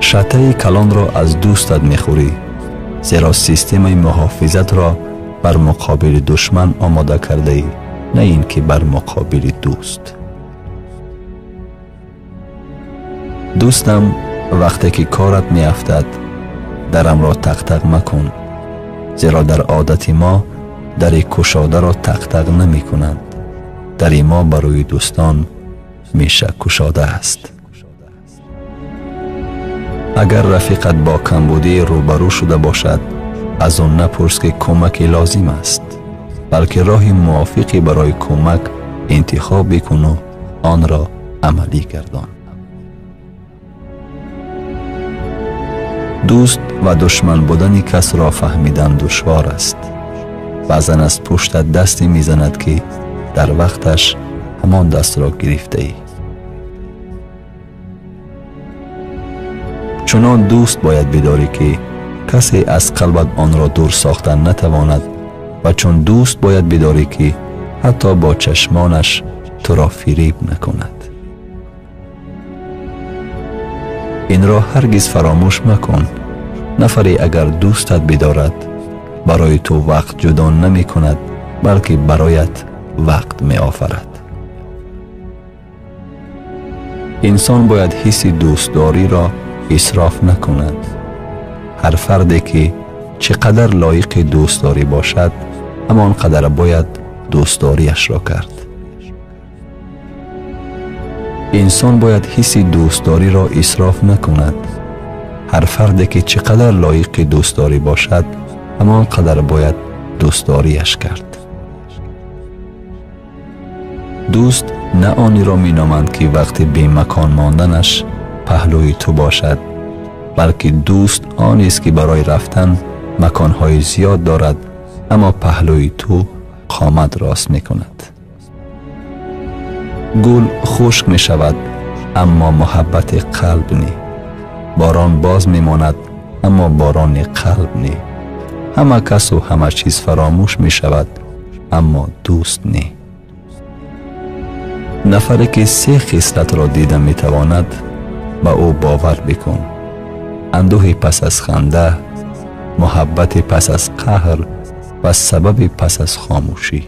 شطه کلان را از دوستت میخوری، زیرا سیستم محافظت را بر مقابل دشمن آماده کرده ای، نه این که بر مقابل دوست. دوستم، وقتی که کارت می افتد درم را تق تق مکن، زیرا در عادت ما در کشاده را تق تق نمی کنند. در ما برای دوستان میشه کشاده است. اگر رفیقت با کمبودی روبرو شده باشد، از آن نپرس که کمک لازم است، بلکه راه موافقی برای کمک انتخاب بکن و آن را عملی گردان. دوست و دشمن بودن کس را فهمیدن دشوار است. بعضا از پشت دستی میزند که در وقتش همان دست را گرفته ای. چنان دوست باید بداری که کسی از قلبت آن را دور ساختن نتواند، و چون دوست باید بداری که حتی با چشمانش تو را فریب نکند. این را هرگز فراموش مکن. نفری اگر دوستت بدارد، برای تو وقت جدا نمی کند، بلکه برایت وقت می آفرد. انسان باید حس دوستداری را اسراف نکند. هر فردی که چقدر لایق دوستداری باشد، همان قدر باید دوستداریش را کرد. انسان باید حس دوستداری را اسراف نکند. هر فردی که چقدر لایق دوستداری باشد، همان قدر باید دوستداریش کرد. دوست نه آنی را می نامند که وقتی بی مکان ماندنش پهلوی تو باشد، بلکه دوست آنی است که برای رفتن مکانهای زیاد دارد، اما پهلوی تو قامت راست می کند. گل خشک می شود، اما محبت قلب نی. باران باز می ماند، اما باران قلب نی. همه کس و همه چیز فراموش می شود، اما دوست نی. نفری که 3 خصلت را دیده می تواند، با او باور بکن. اندوه پس از خنده، محبت پس از قهر و سبب پس از خاموشی.